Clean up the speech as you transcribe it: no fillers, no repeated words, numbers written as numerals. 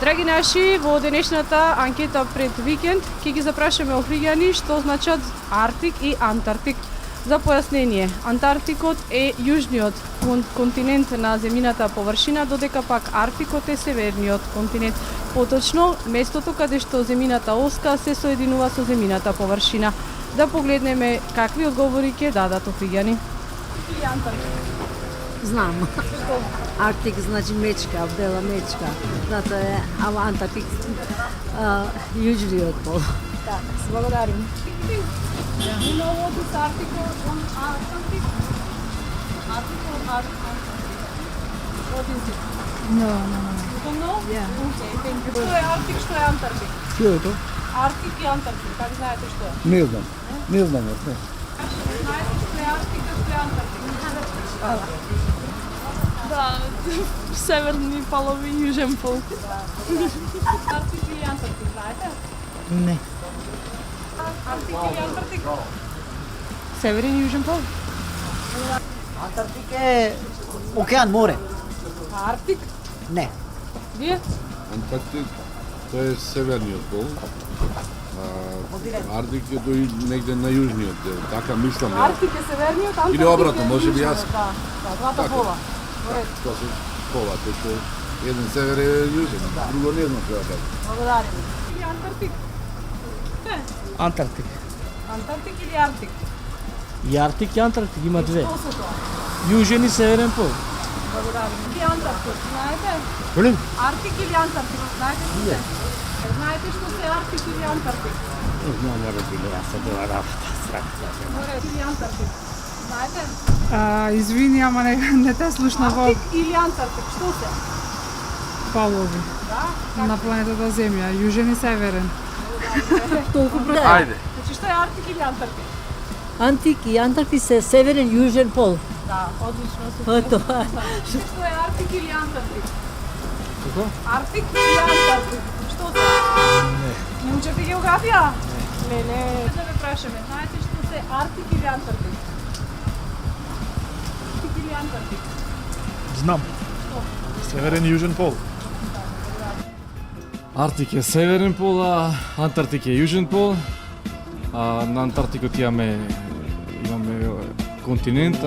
Драги наши, во денешната анкета пред викенд ќе ги запрашаме охриѓани што значат Арктик и Антарктик. За појаснение, Антарктикот е јужниот континент на земјината површина, додека пак Арктикот е северниот континент. Поточно, местото каде што земјината оска се соединува со земјината површина. Да погледнеме какви одговори ќе дадат охриѓани. Или Антарктик? Знам. Арктик значи мечка, бела мечка. Затоа е, ама Антарктик јужниот пол. Так, се благодарим. You know what is article on Antarctic? Article on Antarctic. What is it? No. You don't know? Yeah. Okay, thank you. Што е Арктик, што е Антарктик? Што е тоа? Арктик и Антарктик, как знаете што е? Не знам. Не знам, не. Знаете што е Арктик, што е Антарктик? Да, северни полови и јужен пол. Арктик и Антарктик, знаете? Не. Арктик или Антарктик? Северен и јужен пол? Антарктик е океан, море. А Арктик? Не. Вие? Антарктик, тоа е северниот пол. Арктик е негде на јужниот дел, така мислам ја. Арктик е северниот, Антарктик Или обратно, е може би јужниот, јас. Да, двата Така. пола. Поред. Тоа се полата, што еден север е јужен, друго не знам што да кажам. Благодарим. Или Антарктик? Што е? Антарктик. Антарктик или Арктик? И Арктик и Антарктик има две. Што се тоа? Јужен и северен пол. Благодарим. Или Антарктик, знаете? Волим? Арктик или Антарктик, знаете што се? Знаете што се Арктик или Антарктик? Не знам, родиле, јас се тоа работа, страх. Поред. Или Антарктик? Знаете? Извини, ама не те слушнав Арктик или Антарктик, што се? полови Да? на планетата Земја, јужен и северен. Толку бро. Ајде. Значи што е Арктик или Антарктик? Антик и Антарктик се северен и јужен пол. Да, одлично се. Па тоа. Што е Арктик или Антарктик? Како? Арктик или Антарктик? Што се? Не учите географија? Леле. Да ве прашаме, знаете што се Арктик или Антарктик? Арктик или Антарктик? Знам. Северен и јужен пол. Арктик е северен пол, а Антарктик е јужен пол. А на Антарктикот имаме континент,